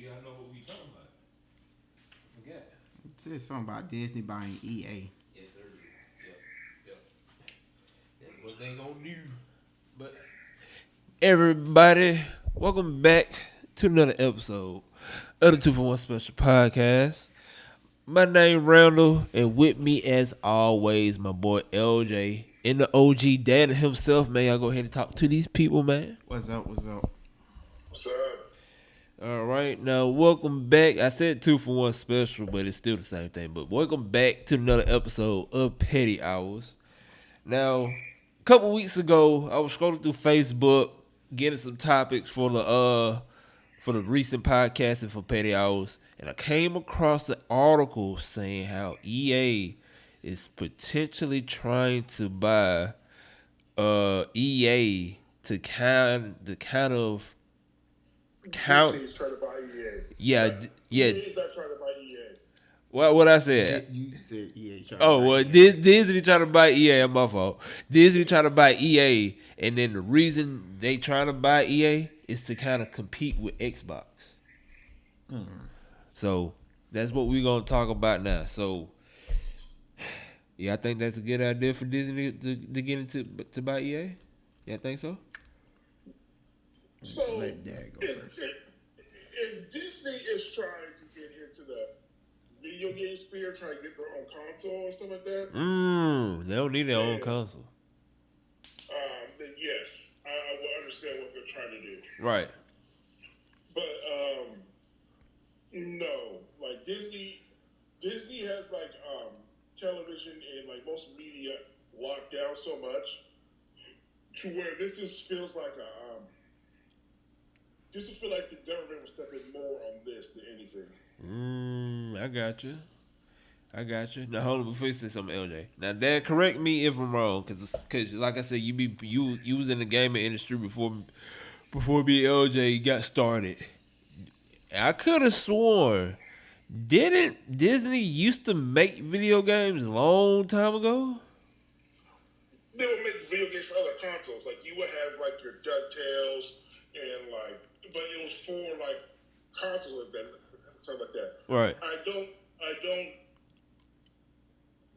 y'all know what we talking about? I forgot. It said something about Disney buying EA. Yes, sir. Yep. That's what they gonna do. But everybody, welcome back to another episode of the 2 for 1 Special Podcast. My name Randall, and with me as always, my boy LJ and the OG Daddy himself. Man, y'all go ahead and talk to these people, man. What's up? What's up? What's up? All right, now welcome back. I said 2 for 1 Special, but it's still the same thing. But welcome back to another episode of Petty Hours. Now, a couple weeks ago, I was scrolling through Facebook, getting some topics for the recent podcast and for Petty Hours, and I came across an article saying how EA is potentially trying to buy EA to kind of count. Disney's trying to buy EA. Yeah, yeah. Disney's not trying to buy EA. What I said? You said EA. Oh, well, Disney trying to buy EA. My fault. Disney trying to buy EA, and then the reason they trying to buy EA is to kind of compete with Xbox. So that's what we're gonna talk about now. So, yeah, I think that's a good idea for Disney to get into to buy EA. Yeah, I think so. So, Let Dad go first. if Disney is trying to get into the video game sphere, trying to get their own console or something like that, They don't need their own console. then yes, I will understand what they're trying to do. Right. But no, like Disney has like television and like most media locked down so much to where this feels like the government was stepping more on this than anything. I got you. Now hold on before you say something, LJ. Now, Dad, correct me if I'm wrong, cause like I said, you was in the gaming industry before me, LJ got started. I could have sworn, didn't Disney used to make video games a long time ago? They would make video games for other consoles. Like you would have like your DuckTales and like, but it was for like consoles like that, stuff like that. Right. I don't.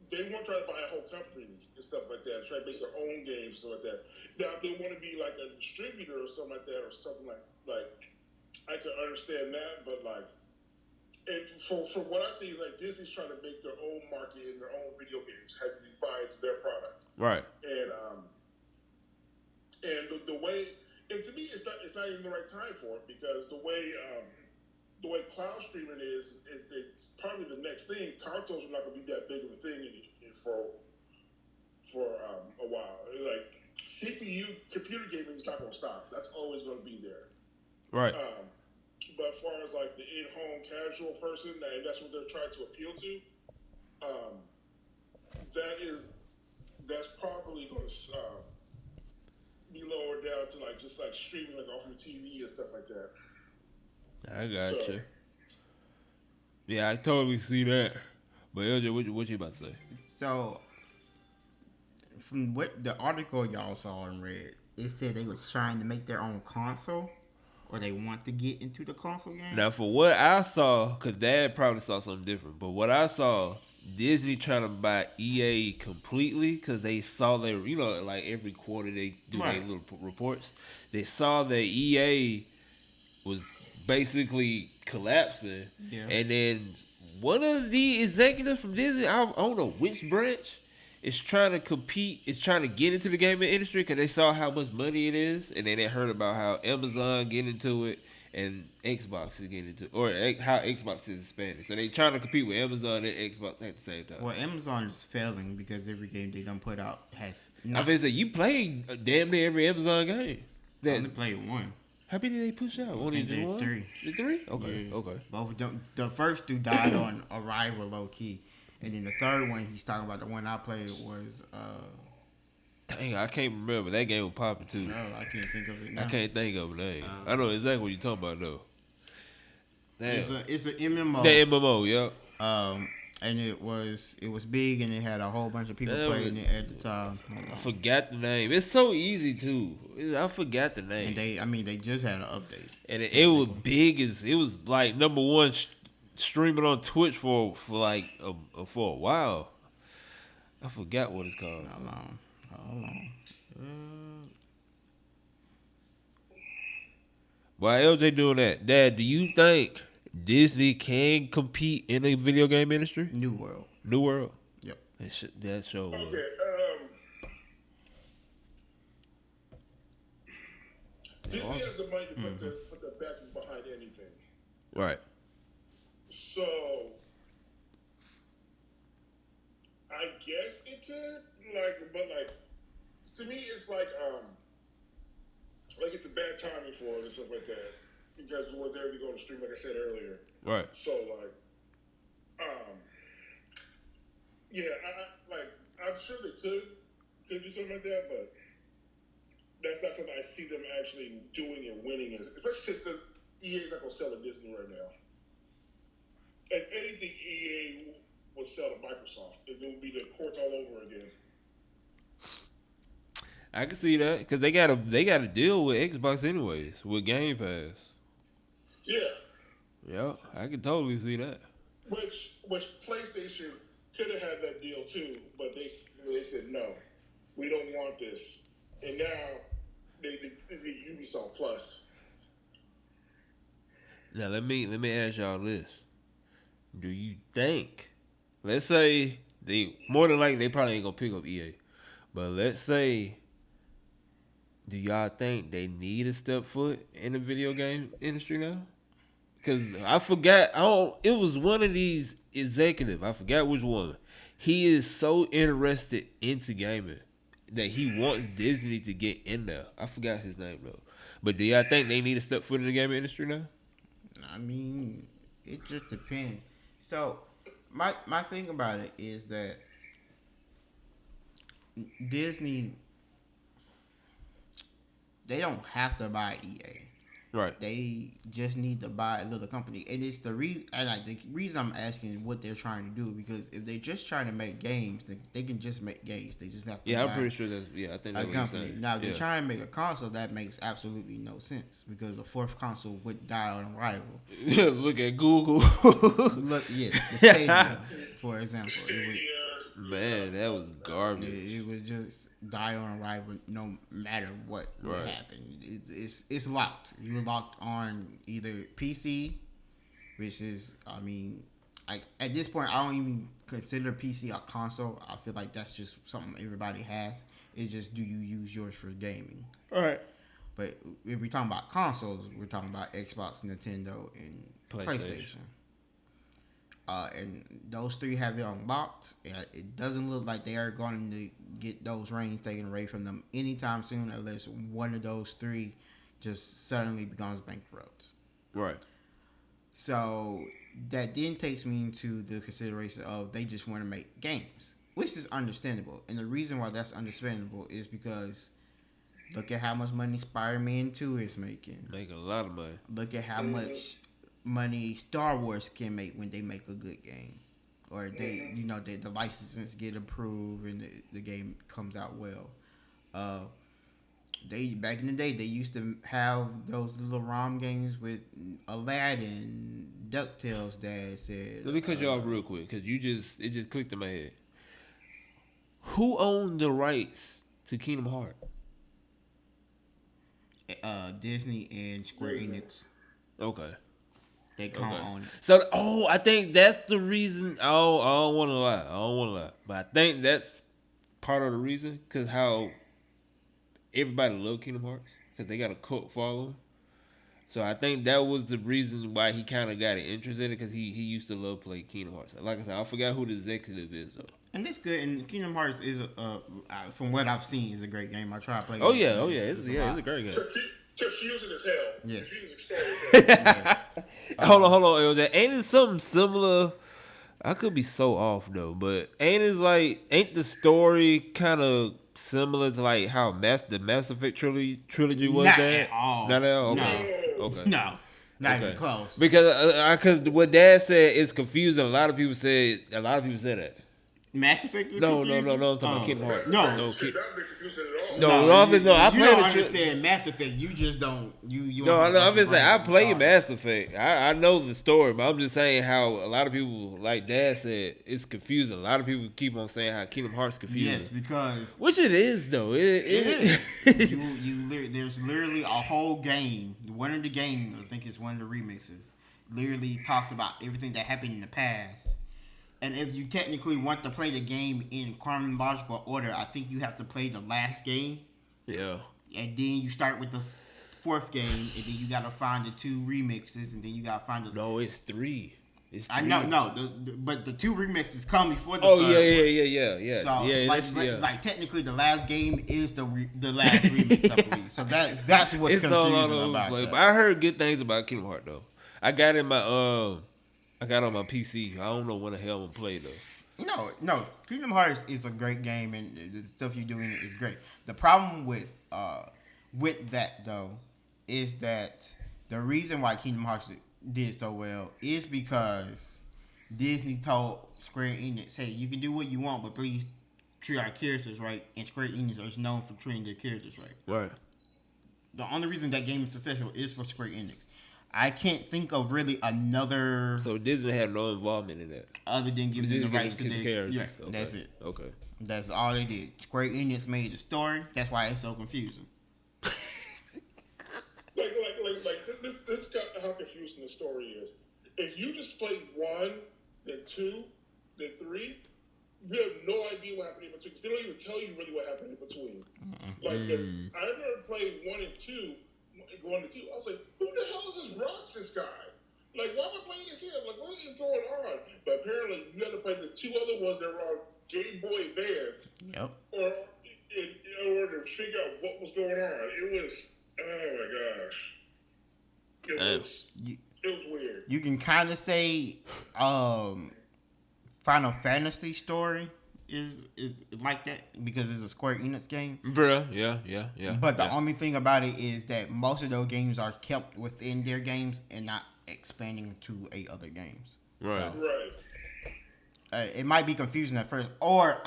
They weren't trying to buy a whole company and stuff like that. Try to make their own games, stuff like that. Now, if they want to be like a distributor or something like that, or something like I can understand that, but like, and for what I see, like Disney's trying to make their own market in their own video games, having to buy into their product. Right. And the way, and to me, it's not even the right time for it because the way cloud streaming is probably the next thing. Consoles are not going to be that big of a thing for a while. Like CPU computer gaming is not going to stop. That's always going to be there. Right. But as far as like the in-home casual person, and that's what they're trying to appeal to, that's probably going to be lowered down to like just like streaming like off your TV and stuff like that. I got you. Yeah, I totally see that. But LJ, what you about to say? So, from what the article y'all saw and read, it said they was trying to make their own console, or they want to get into the console game. Now, for what I saw, because Dad probably saw something different, but what I saw, Disney trying to buy EA completely because they saw their, like every quarter they do their little reports. They saw that EA was basically collapsing, and then one of the executives from Disney, I don't know which branch, is trying to compete, is trying to get into the gaming industry because they saw how much money it is, and then they heard about how Amazon get into it and Xbox is getting into it, or how Xbox is expanding. So they trying to compete with Amazon and Xbox at the same time. Well, Amazon is failing because every game they done put out has. I was say you played damn near every Amazon game. I only played one. How many did they push out? Only one? Three. The three? Okay, Yeah. okay. Both of them, the first two died on arrival, low key, and then the third one he's talking about, the one I played was. Dang, I can't remember. That game was popping too. No, I can't think of it now. I can't think of a name. I know exactly what you're talking about though. Damn. It's an MMO. The MMO, yeah. And it was big, and it had a whole bunch of people playing it at the time. I forgot the name. It's so easy too. I forgot the name. And they just had an update. And it was big as it was like number one streaming on Twitch for a while. I forgot what it's called. Hold on. While LJ doing that, Dad, do you think Disney can compete in the video game industry? New World. New World. Yep. That show. Okay. Disney has the money to put the backing behind anything. Right. So I guess it could, but to me, it's like it's a bad timing for it and stuff like that because they're going to stream, like I said earlier. Right. So yeah, I'm sure they could do something like that, but that's not something I see them actually doing and winning, especially since the EA's not going to sell to Disney right now. If anything, EA would sell to Microsoft. It would be the courts all over again. I can see that because they got to deal with Xbox anyways with Game Pass. Yeah. Yeah, I can totally see that. Which PlayStation could have had that deal too, but they said no, we don't want this, and now they Ubisoft Plus. Now let me ask y'all this: do you think, let's say they more than likely they probably ain't gonna pick up EA, but let's say, do y'all think they need to step foot in the video game industry now? Because I forgot, it was one of these executives, I forgot which one. He is so interested into gaming that he wants Disney to get in there. I forgot his name though. But do y'all think they need to step foot in the gaming industry now? I mean, it just depends. So, my thing about it is that Disney, they don't have to buy EA. Right. They just need to buy a little company, and it's the reason. And the reason I'm asking what they're trying to do, because if they're just trying to make games, they can just make games. They just have to. Yeah, buy I'm pretty sure that's. Yeah, I think that's a what you're company. saying. Now, if they're trying to make a console, that makes absolutely no sense because a fourth console would die on arrival. Look at Google. The Stadia, for example. Man, that was garbage. It was just die on arrival, no matter what happened. It's locked. You're locked on either PC, which is, I mean, at this point, I don't even consider PC a console. I feel like that's just something everybody has. It's just, do you use yours for gaming? All right. But if we're talking about consoles, we're talking about Xbox, Nintendo, and PlayStation. And those three have it unlocked. It doesn't look like they are going to get those reins taken away from them anytime soon, unless one of those three just suddenly becomes bankrupt. Right. So that then takes me into the consideration of they just want to make games, which is understandable. And the reason why that's understandable is because look at how much money Spider-Man 2 is making. Make a lot of money. Look at how much money Star Wars can make when they make a good game, or the licenses get approved and the game comes out well. They back in the day they used to have those little ROM games with Aladdin, DuckTales. Dad said. Let me cut you off real quick because it just clicked in my head. Who owned the rights to Kingdom Hearts? Disney and Square Enix. Okay. They can't own it. So, I think that's the reason. I don't want to lie. But I think that's part of the reason because how everybody love Kingdom Hearts because they got a cult following. So I think that was the reason why he kind of got an interest in it because he used to love play Kingdom Hearts. Like I said, I forgot who the executive is though. And that's good. And Kingdom Hearts is, from what I've seen, is a great game. I try to play. It's a great game. Confusing as hell. Yes. Confusing story as hell. Hold on, LJ. Ain't it something similar? I could be so off though, but ain't the story kind of similar to like how the Mass Effect trilogy was? Not that? at all. Not at all. No. Okay. No. Not even close. Because what Dad said is confusing. A lot of people said that. Mass Effect is No. confusing? I'm talking about Kingdom Hearts. No. Should not be confusing at all. No, I you played don't the understand Mass Effect. You just don't. You No, I'm just saying I play Mass. Mass Effect. I know the story, but I'm just saying how a lot of people, like Dad said, it's confusing. A lot of people keep on saying how Kingdom Hearts confusing. Yes, because which it is though. It is. There's literally a whole game. One of the games, I think it's one of the remixes, literally talks about everything that happened in the past. And if you technically want to play the game in chronological order, I think you have to play the last game. Yeah. And then you start with the fourth game, and then you gotta find the 2 remixes, and then you gotta find the. No, it's 3. It's 3. I know, no, but the 2 remixes come before the. Oh third yeah. So yeah, like technically, the last game is the last remix, I believe. So that's what's confusing about that. But I heard good things about Kingdom Hearts though. I got in my I got on my PC. I don't know when the hell I'm gonna play though. No. Kingdom Hearts is a great game, and the stuff you do in it is great. The problem with that though is that the reason why Kingdom Hearts did so well is because Disney told Square Enix, "Hey, you can do what you want, but please treat our characters right." And Square Enix is known for treating their characters right. Right. The only reason that game is successful is for Square Enix. I can't think of really another. So Disney had no involvement in that, other than giving them the rights to the characters. Yeah, okay. That's it. Okay. That's all they did. Square Enix made the story. That's why it's so confusing. This got how confusing the story is. If you just played 1, then 2, then 3, you have no idea what happened in between. Because they don't even tell you really what happened in between. I remember playing 1 and 2. Going to 2, I was like, who the hell is this Roxas guy? Like, why am I playing this here? Like, what is going on? But apparently, you had to play the 2 other ones that were on Game Boy Advance. Yep. Or in order to figure out what was going on. It was, oh my gosh. It was weird. You can kind of say Final Fantasy story is like that because it's a Square Enix game. Bruh, yeah. But the only thing about it is that most of those games are kept within their games and not expanding to 8 other games. Right. So, right. It might be confusing at first. Or,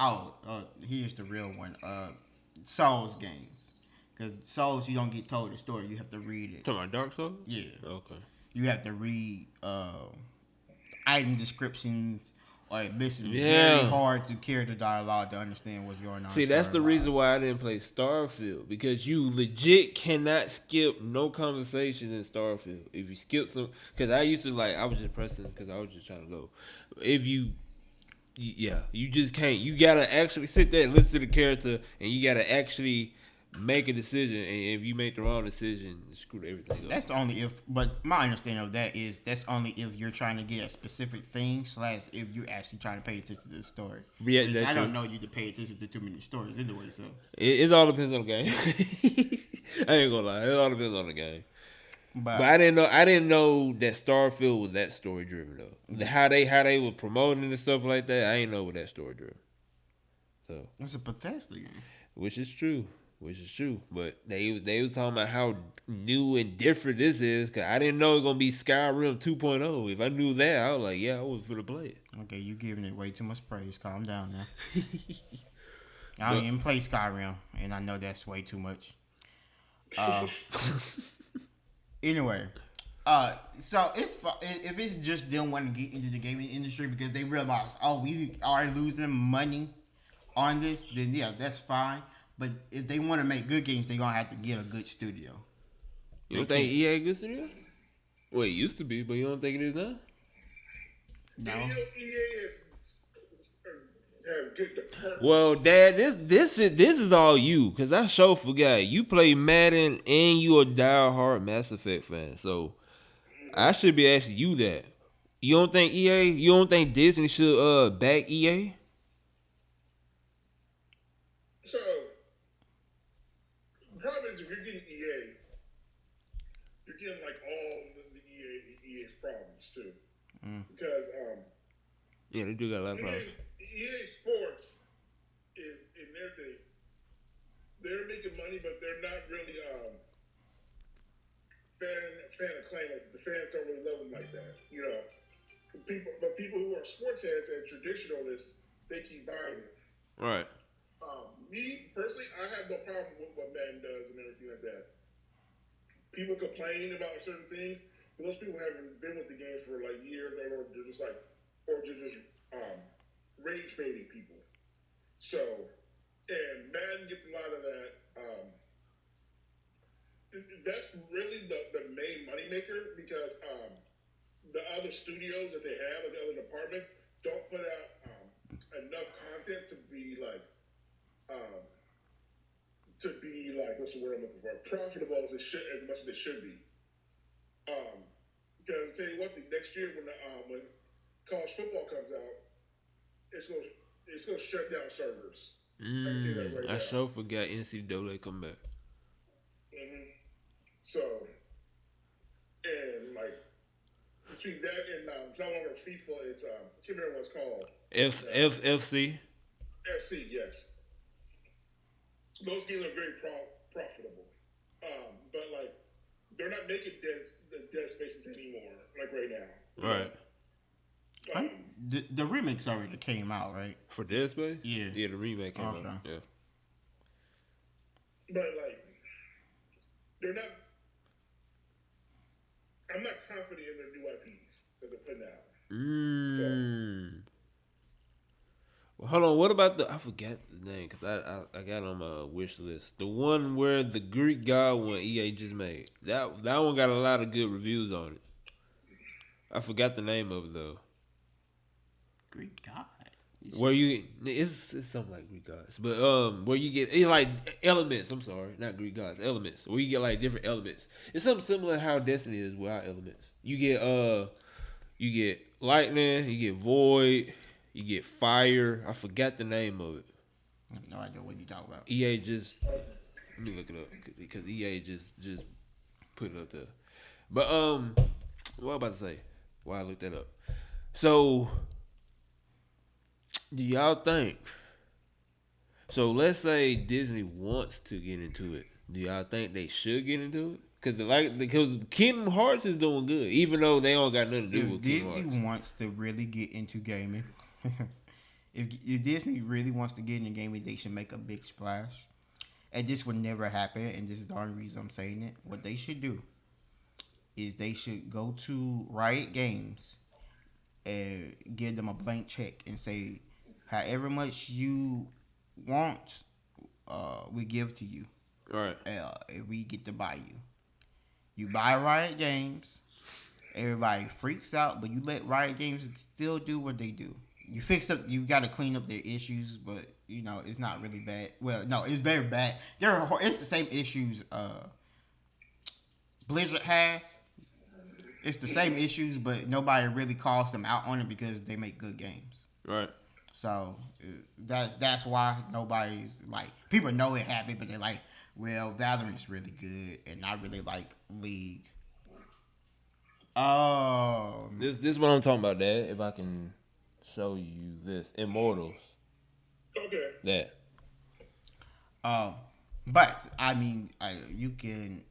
here's the real one. Souls games. Because Souls, you don't get told the story. You have to read it. Talking about Dark Souls? Yeah. Okay. You have to read item descriptions or listen very hard to character dialogue to understand what's going on. See, that's the reason why I didn't play Starfield. Because you legit cannot skip no conversations in Starfield. If you skip some... Because I used to, I was just pressing because I was just trying to go. If you... Yeah, you just can't. You got to actually sit there and listen to the character, and you got to actually... make a decision, and if you make the wrong decision, screw everything up. That's only if, but my understanding of that is that's only if you're trying to get a specific thing / if you're actually trying to pay attention to the story. Yeah, I don't know you to pay attention to too many stories anyway, so. It all depends on the game. I ain't gonna lie, it all depends on the game. But I didn't know that Starfield was that story driven though. Yeah. How they were promoting and stuff like that, I ain't know what that story driven. So it's a Bethesda game, which is true, but they was talking about how new and different this is. Cause I didn't know it was gonna be Skyrim 2.0. If I knew that, I was like, yeah, I was finna play it. Okay, you giving it way too much praise. Calm down now. I don't even play Skyrim, and I know that's way too much. Anyway, so if it's just them wanting to get into the gaming industry because they realize, we are losing money on this, then yeah, that's fine. But if they want to make good games, they're going to have to get a good studio. You don't think EA a good studio? Well, it used to be, but you don't think it is now? No. EA is good. Well, Dad, this is all you, because I sure forgot. You play Madden and you a diehard Mass Effect fan, so I should be asking you that. You don't think EA, you don't think Disney should back EA? So, the problem is if you're getting EA, you're getting like all the EA's problems too. Because yeah, they do got a lot of problems. EA Sports is in their they're making money, but they're not really fan acclaim. Like the fans don't really love him like that, you know. People who are sports heads and traditionalists, they keep buying it. Right. Me personally, I have no problem with what Madden does and everything like that. People complain about certain things, but those people haven't been with the game for like years, or they're just like, or they're just um, rage baiting people. So, and Madden gets a lot of that. That's really the main moneymaker because the other studios that they have, or the other departments, don't put out enough content um, to be like what's the word I'm looking for? Profitable as it should, as much as it should be. Um, because I'll tell you what, the next year when college football comes out, it's going it's going to shut down servers. I can tell you that right I now. so forgot NCAA come back. Mm-hmm. So, and like between that and no longer FIFA, it's I can't remember what it's called. FC. FC, yes. Those games are very profitable. But like they're not making dead spaces anymore. Like right now, you know? Right. The remix already came out, right? For Dead Space? Yeah. Yeah, the remake came Okay. out. Yeah. But like they're not. I'm not confident in their new IPs that they're putting out. Well, hold on. What about I forgot the name because I got on my wish list. The one where the Greek god one EA just made. That one got a lot of good reviews on it. I forgot the name of it though. Greek God. Where it's something like Greek gods, but where you get like elements. I'm sorry, not Greek gods, elements. Where you get like different elements. It's something similar to how Destiny is without elements. You get lightning, you get void, you get fire. I forgot the name of it. I have no idea what you talking about. EA just let me look it up because EA just put it up there. But what I about to say? Why I looked that up? So do y'all think? So let's say Disney wants to get into it. Do y'all think they should get into it? Because Kingdom Hearts is doing good, even though they don't got nothing to do with Kingdom Disney Hearts. wants to really get into gaming, if Disney really wants to get into gaming, they should make a big splash. And this would never happen. And this is the only reason I'm saying it. What they should do is they should go to Riot Games and give them a blank check and say, however much you want, we give to you. Right. If we get to buy you. You buy Riot Games, everybody freaks out, but you let Riot Games still do what they do. You fix up, you got to clean up their issues, but you know it's not really bad. Well, no, it's very bad. It's the same issues Blizzard has. It's the same issues, but nobody really calls them out on it because they make good games. Right. So that's why nobody's like, people know it happened, but they're like, well, Valorant's really good, and I really like League. This is what I'm talking about, Dad. If I can show you this Immortals. Okay. That. But I mean, you can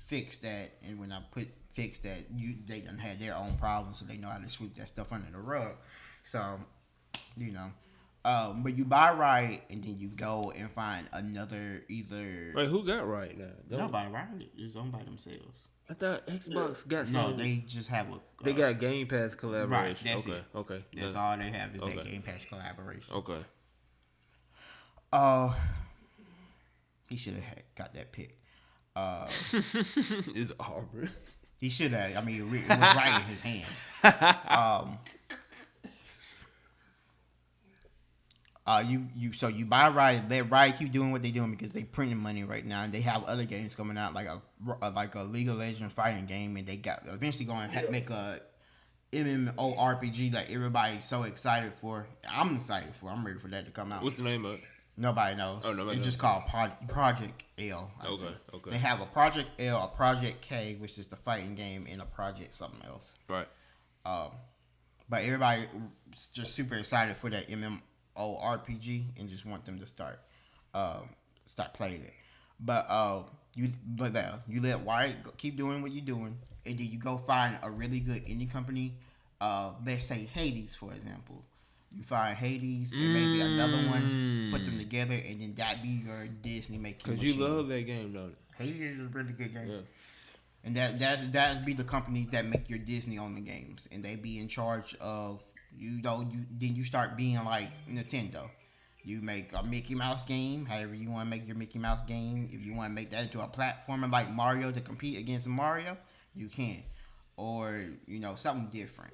fix that, and when I put fix that, they done had their own problems, so they know how to sweep that stuff under the rug. So, you know. But you buy Riot, and then you go and find another either. Wait, who got Riot now? Nobody. Riot is owned by themselves. I thought Xbox got No, something. they just have a. They got Game Pass collaboration. Right, that's it. Okay. That's all they have is that Game Pass collaboration. Okay. He should have got that pick. It's Auburn. He should have. I mean, it was right in his hand. So you buy Riot, let Riot keep doing what they're doing because they printing money right now, and they have other games coming out like a League of Legends fighting game, and they got eventually going to make a MMORPG that everybody's so excited for. I'm excited for. I'm ready for that to come out. What's the name of it? Nobody knows. Oh, nobody it's knows. just called Project L. Okay. They have a Project L, a Project K, which is the fighting game, and a Project something else. Right. But everybody's just super excited for that MMORPG and just want them to start playing it. But you let Wyatt keep doing what you're doing, and then you go find a really good indie company. Let's say Hades, for example. You find Hades and maybe another one, put them together, and then that be your Disney making machine. Because you love that game, don't you? Hades is a really good game. Yeah. And that be the companies that make your Disney on the games, and they be in charge of then you start being like Nintendo. You make a Mickey Mouse game, however you want to make your Mickey Mouse game. If you want to make that into a platformer like Mario to compete against Mario, you can, or something different.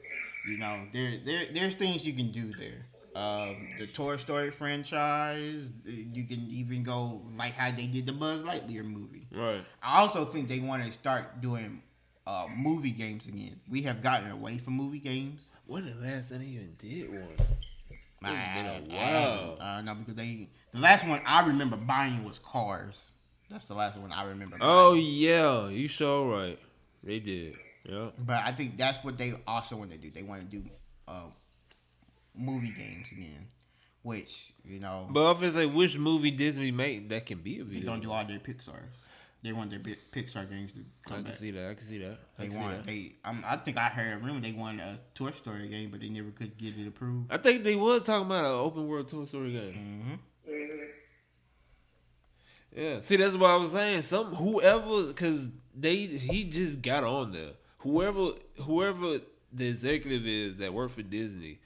There's things you can do there. The Toy Story franchise, you can even go like how they did the Buzz Lightyear movie. Right. I also think they want to start doing movie games again. We have gotten away from movie games. When the last time they even did one? It's been a while. No, because the last one I remember buying was Cars. That's the last one I remember buying. Oh yeah, you sure right. They did. Yeah. But I think that's what they also want to do. They want to do movie games again, which But if it's like which movie Disney make that can be a video? They're gonna do all their Pixar's. They want their Pixar games to come back. I can see that. I think I remember they wanted a Toy Story game, but they never could get it approved. I think they was talking about an open world Toy Story game. Mm-hmm. Yeah. See, that's what I was saying. Because he just got on there. Whoever the executive is that worked for Disney,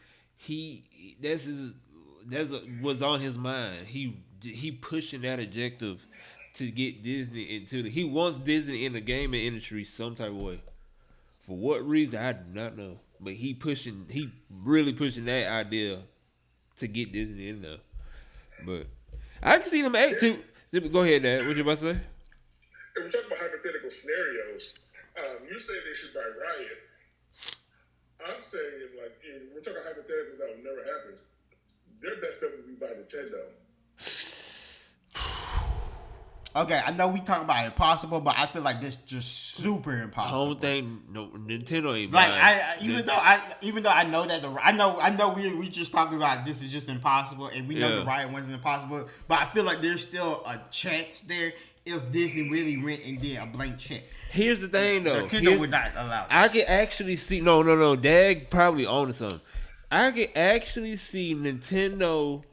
was on his mind. He pushing that objective to get Disney he wants Disney in the gaming industry some type of way. For what reason, I do not know. But he really pushing that idea to get Disney in there. But I can see them acting. Go ahead, Dad. What you about to say? If we're talking about hypothetical scenarios, you say they should buy Riot. I'm saying, we're talking hypotheticals that will never happen. Their best bet would be by Nintendo. Okay, I know we talk about impossible, but I feel like this just super impossible. I don't think Nintendo ain't like even though I know that I know we just talking about this is just impossible, and we know the Riot one is impossible, but I feel like there's still a chance there if Disney really went and did a blank check. Here's the thing, though. Nintendo would not allow that. I could actually see no. Dag probably owning something. I could actually see Nintendo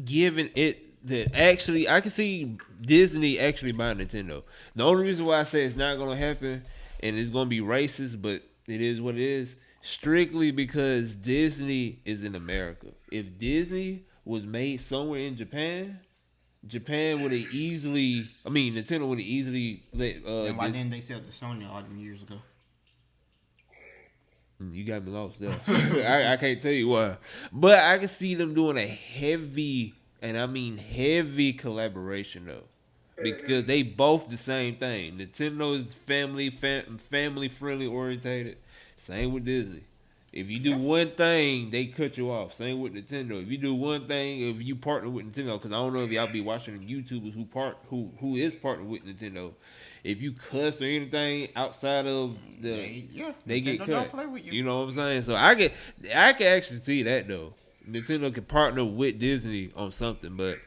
giving it. I can see Disney actually buying Nintendo. The only reason why I say it's not gonna happen and it's gonna be racist, but it is what it is, strictly because Disney is in America. If Disney was made somewhere in Japan would have easily. Nintendo would have easily let. And why didn't they sell to Sony all them years ago? You got me lost there. I can't tell you why, but I can see them doing a heavy. And I mean heavy collaboration though, because they both the same thing. Nintendo is family friendly orientated. Same with Disney. If you do one thing, they cut you off. Same with Nintendo. If you do one thing, if you partner with Nintendo, because I don't know if y'all be watching YouTubers who is partnered with Nintendo. If you cuss or anything outside of they get cut. You know what I'm saying? So I can actually see that though. Nintendo can partner with Disney on something, but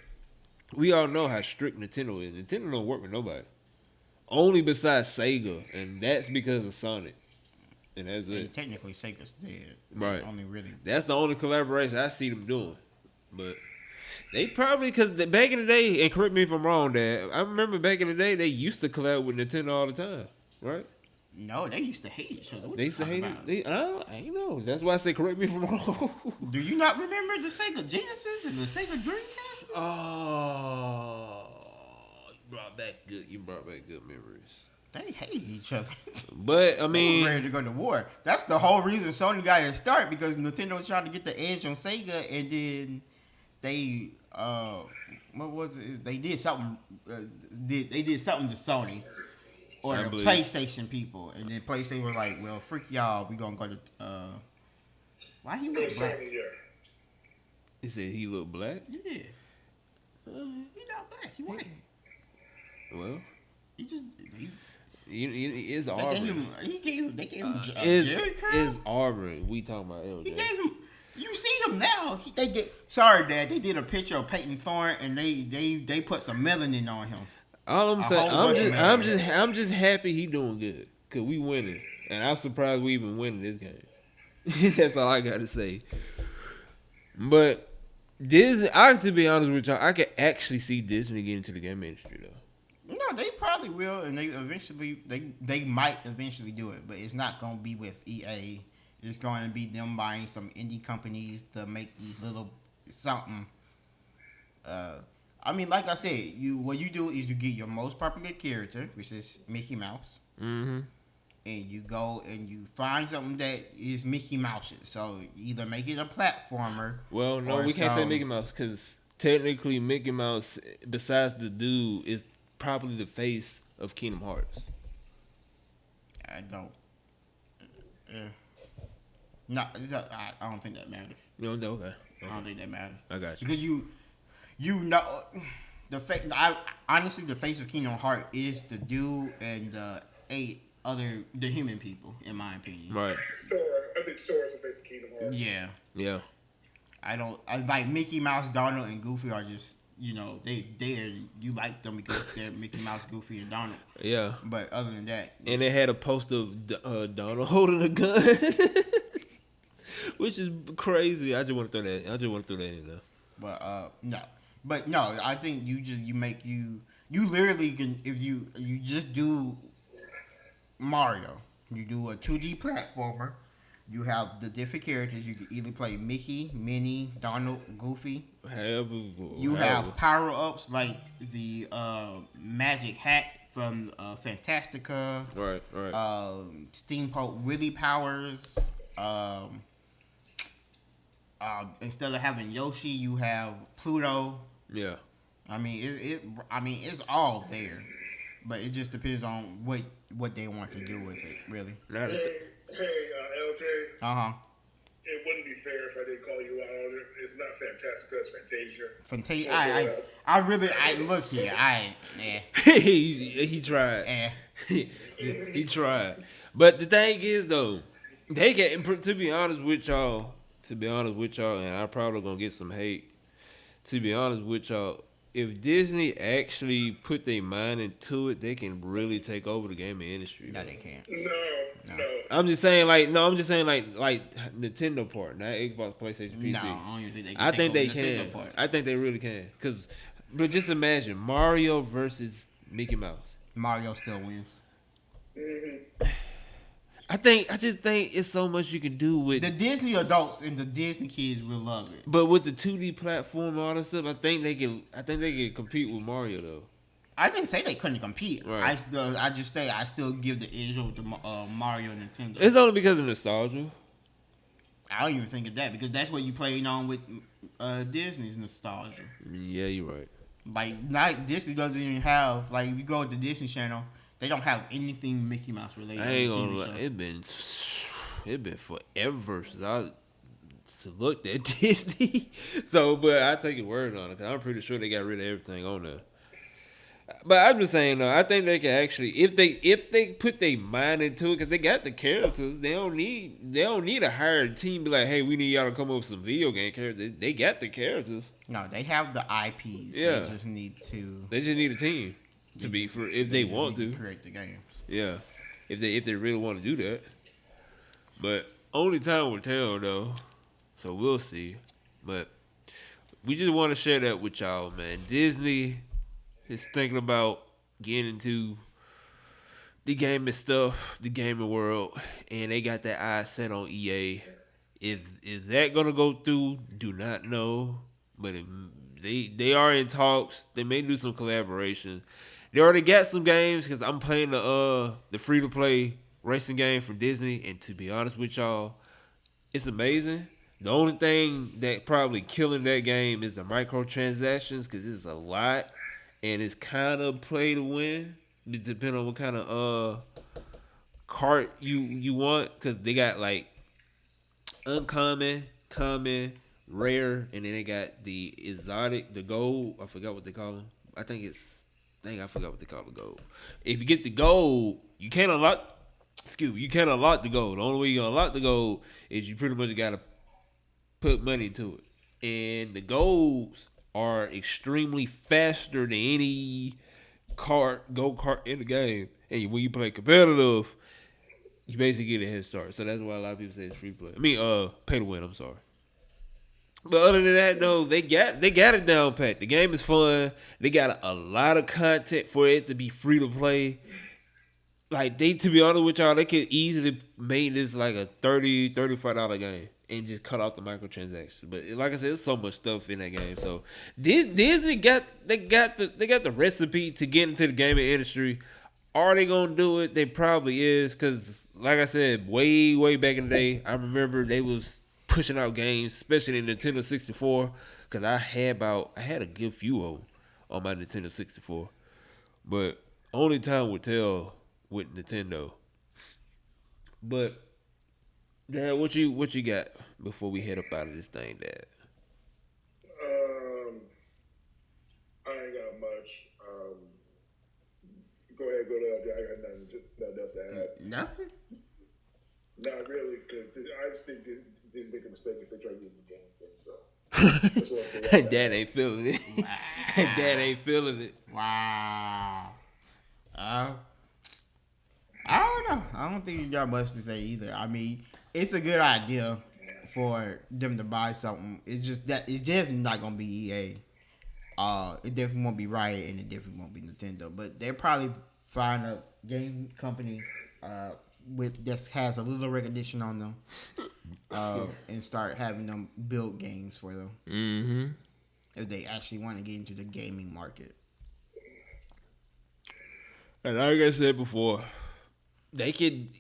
we all know how strict Nintendo is. Nintendo don't work with nobody. Only besides Sega, and that's because of Sonic. And that's it. Technically, Sega's dead. Right. Really. That's the only collaboration I see them doing. But they probably, because back in the day, and correct me if I'm wrong, Dad, I remember back in the day, they used to collab with Nintendo all the time, right? No, they used to hate each other. They used to hate it. I ain't know. That's why I say correct me if I'm wrong. Do you not remember the Sega Genesis and the Sega Dreamcast? Oh, you brought back good memories. They hated each other. But they were ready to go to war. That's the whole reason Sony got to start, because Nintendo was trying to get the edge on Sega, and then they what was it? They did something. They did something to Sony. Or the PlayStation people, and then PlayStation was like, "Well, freak y'all, we gonna go to." Why he look black? He said he look black. Yeah, he not black. He white. Well, he just it's Auburn. They gave him Jerry curl. It's Auburn. We talking about LJ. He gave him. You see him now. Sorry, Dad. They did a picture of Peyton Thorne, and they put some melanin on him. All I'm A saying, whole bunch of matters. I'm just happy he doing good because we winning, and I'm surprised we even winning this game. That's all I got to say. But Disney, to be honest with y'all, I could actually see Disney getting into the game industry though. No, they probably will, and they might eventually do it, but it's not gonna be with EA. It's going to be them buying some indie companies to make these little something. I mean, like I said, what you do is you get your most popular character, which is Mickey Mouse, Mm-hmm. and you go and you find something that is Mickey Mouse's. So either make it a platformer. Well, no, we can't say Mickey Mouse because technically Mickey Mouse, besides the dude, is probably the face of Kingdom Hearts. I don't. No, I don't think that matters. You know, okay. I don't think that matters. I got you. Because you know, honestly, the face of Kingdom Hearts is the dude and the human people, in my opinion. Right. Sora, I think Sora's the face of Kingdom Hearts. Yeah. Yeah. I like Mickey Mouse, Donald, and Goofy are just, you like them because they're Mickey Mouse, Goofy, and Donald. Yeah. But other than that, And they had a poster of Donald holding a gun, which is crazy. I just want to throw that in there. But no, I think you literally can, if you just do Mario, you do a 2D platformer. You have the different characters. You can either play Mickey, Minnie, Donald, Goofy. You have power ups like the magic hat from Fantastica. Right. Steampunk Willy powers. Instead of having Yoshi, you have Pluto. Yeah. I mean, it's all there, but it just depends on what they want to do with it, really. Hey, LJ. It wouldn't be fair if I didn't call you out on it. It's not Fantastica, it's Fantasia. Fantasia. I look here. He tried. He tried. But the thing is, though, they can. To be honest with y'all, and I'm probably gonna get some hate. To be honest with y'all, if Disney actually put their mind into it, they can really take over the gaming industry. No, they can't. No. I'm just saying like Nintendo part, not Xbox, PlayStation, PC. No, I don't even think they can. I think they can. I think they really can. But just imagine Mario versus Mickey Mouse. Mario still wins. Mm-hmm. I just think it's so much you can do with the Disney adults and the Disney kids will love it. But with the 2D platform and all that stuff, I think they can compete with Mario though. I didn't say they couldn't compete. Right. I still give the edge over to Mario and Nintendo. It's only because of nostalgia. I don't even think of that because that's what you played on with Disney's nostalgia. Yeah, you're right. Like Disney doesn't even have if you go to the Disney Channel, they don't have anything Mickey Mouse related. I ain't gonna lie. It been forever since I looked at Disney. So, but I take your word on it because I'm pretty sure they got rid of everything on there. But I'm just saying though, I think they can actually, if they put their mind into it, because they got the characters, they don't need a hired team. Be like, hey, we need y'all to come up with some video game characters. They got the characters. No, they have the IPs. Yeah, they just need a team if they want to create the games. Yeah, if they really want to do that. But only time will tell though, so we'll see. But we just want to share that with y'all, man. Disney is thinking about getting into the gaming stuff, the gaming world, and they got that eye set on EA. Is that gonna go through? Do not know, but they are in talks. They may do some collaboration. They already got some games because I'm playing the free to play racing game from Disney, and to be honest with y'all, it's amazing. The only thing that probably killing that game is the microtransactions because it's a lot. And it's kind of play to win, depending on what kind of cart you want. Because they got like uncommon, common, rare, and then they got the exotic, the gold. I forgot what they call them. I forgot what they call the gold. If you get the gold, you can't unlock. You can't unlock the gold. The only way you can unlock the gold is you pretty much got to put money into it. And the golds are extremely faster than any go kart in the game, and when you play competitive, you basically get a head start. So that's why a lot of people say it's free play. I mean, pay to win. I'm sorry. But other than that, though, they got it down pat. The game is fun. They got a lot of content for it to be free to play. Like to be honest with y'all, they could easily make this like a $30-$35 game and just cut off the microtransactions. But like I said, there's so much stuff in that game. So Disney got the recipe to get into the gaming industry. Are they gonna do it? They probably is, because like I said, way back in the day, I remember they was pushing out games, especially in Nintendo 64. Because I had a good few of 'em on my Nintendo 64, but only time would tell with Nintendo. But Dad, what you got before we head up out of this thing, Dad? Um, I ain't got much. Go ahead, go to. I got nothing else to add. Nothing. Not really, because I just think they make a mistake if they try to get the game thing. So that's all I think. Dad ain't feeling it. Wow. Dad ain't feeling it. Wow. I don't know. I don't think you got much to say either. I mean, it's a good idea for them to buy something. It's just that it's definitely not gonna be EA. It definitely won't be Riot, and it definitely won't be Nintendo. But they'll probably find a game company with that has a little recognition on them, and start having them build games for them. Mm-hmm. If they actually want to get into the gaming market. And like I said before, they could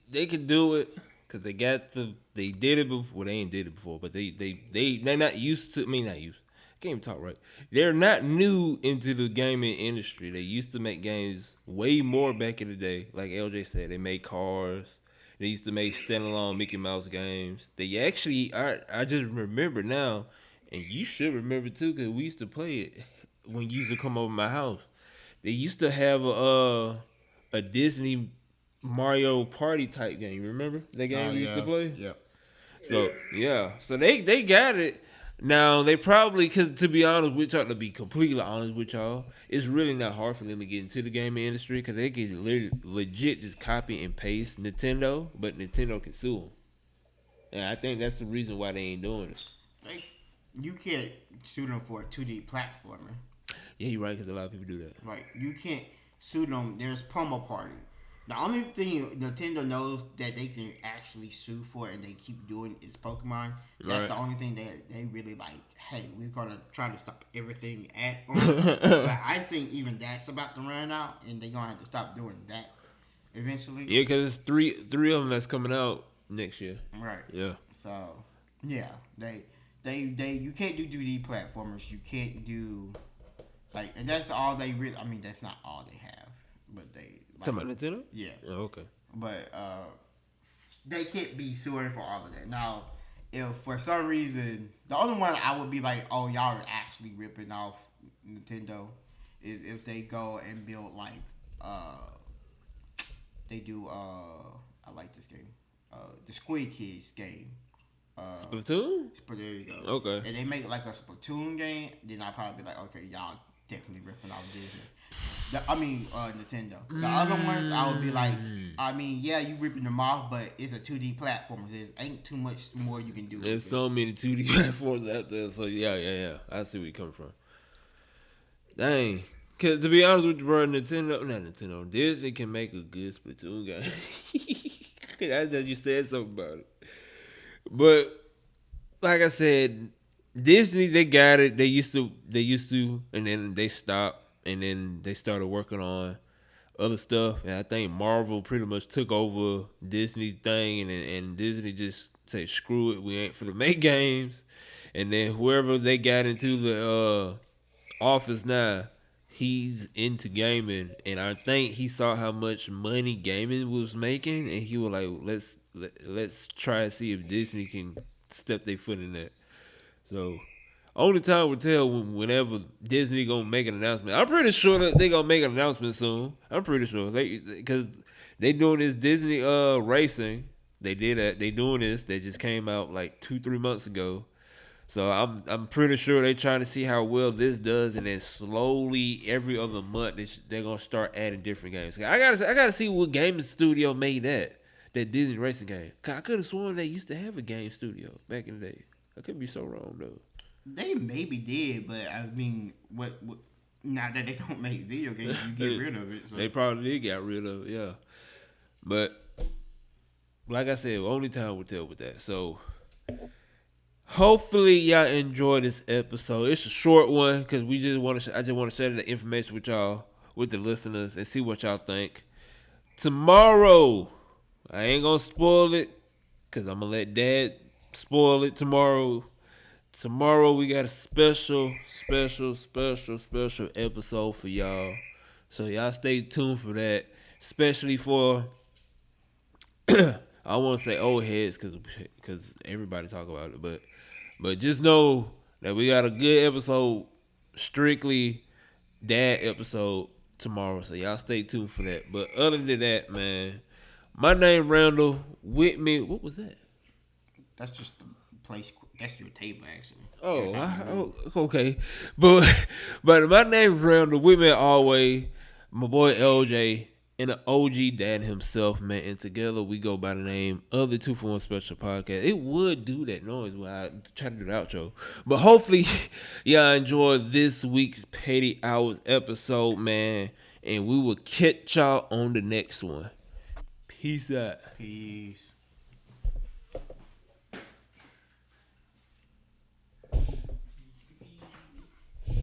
do it because they did it before. Well, they ain't did it before, but they're not used to. I mean, not used. I can't even talk right. They're not new into the gaming industry. They used to make games way more back in the day. Like LJ said, they made cars. They used to make standalone Mickey Mouse games. They actually, I just remember now, and you should remember too, because we used to play it when you used to come over my house. They used to have a Disney Mario Party type game. You remember that game we used to play? Yep. So yeah, so they got it. Now they probably, because to be honest with y'all, to be completely honest with y'all, it's really not hard for them to get into the gaming industry because they can legit just copy and paste Nintendo, but Nintendo can sue them. And I think that's the reason why they ain't doing it. Like, you can't sue them for a 2D platformer. Yeah, you're right, because a lot of people do that. Like, you can't sue them. There's promo party. The only thing Nintendo knows that they can actually sue for and they keep doing is Pokemon. That's the only thing that they really like, hey, we're going to try to stop everything at. But I think even that's about to run out and they're going to have to stop doing that eventually. Yeah, because it's three of them that's coming out next year. Right. Yeah. So, yeah. You can't do 2D platformers. You can't do, like, and that's all they really, I mean, that's not all they have. But they... Talking about Nintendo? Yeah. Oh, okay. But they can't be suing for all of that. Now, if for some reason, the only one I would be like, oh, y'all are actually ripping off Nintendo, is if they go and build like, they do, I like this game, the Squid Kids game. Splatoon? But there you go. Okay. And they make like a Splatoon game, then I'd probably be like, okay, y'all definitely ripping off Disney. Nintendo. The other ones, I would be like, I mean, yeah, you ripping them off, but it's a 2D platform. There ain't too much more you can do. There's so many 2D platforms out there. So, yeah. I see where you're coming from. Dang. Because to be honest with you, bro, Nintendo, Disney can make a good Splatoon game. I know you said something about it. But, like I said, Disney, they got it. They used to, and then they stopped. And then they started working on other stuff. And I think Marvel pretty much took over Disney's thing. And Disney just said, screw it, we ain't finna make games. And then whoever they got into the office now, he's into gaming. And I think he saw how much money gaming was making. And he was like, let's try and see if Disney can step their foot in that. So... only time will tell whenever Disney gonna make an announcement. I'm pretty sure that they gonna make an announcement soon. I'm pretty sure because they doing this Disney racing. They did that. They doing this. They just came out like 2-3 months ago. So I'm pretty sure they're trying to see how well this does, and then slowly every other month they're gonna start adding different games. I gotta see what game studio made that Disney racing game. 'Cause I could have sworn they used to have a game studio back in the day. I could be so wrong though. They maybe did, but I mean, what? Now that they don't make video games, you get rid of it. So. They probably did get rid of it, yeah. But like I said, only time will tell with that. So hopefully y'all enjoy this episode. It's a short one because I just want to share the information with y'all, with the listeners, and see what y'all think. Tomorrow, I ain't gonna spoil it because I'm gonna let Dad spoil it tomorrow. Tomorrow we got a special episode for y'all. So y'all stay tuned for that, especially for I want to say old heads because everybody talk about it, but just know that we got a good episode, strictly dad episode tomorrow. So y'all stay tuned for that. But other than that, man, my name Randall. With me, what was that? That's just the place. That's your table, actually. Okay, but my name Randall. With me always, my boy LJ. And the OG dad himself, man, and together we go by the name of the 2 for 1 Special Podcast. It would do that noise when I try to do the outro. But hopefully y'all enjoy this week's Petty Hours episode, man. And we will catch y'all on the next one. Peace out. Peace.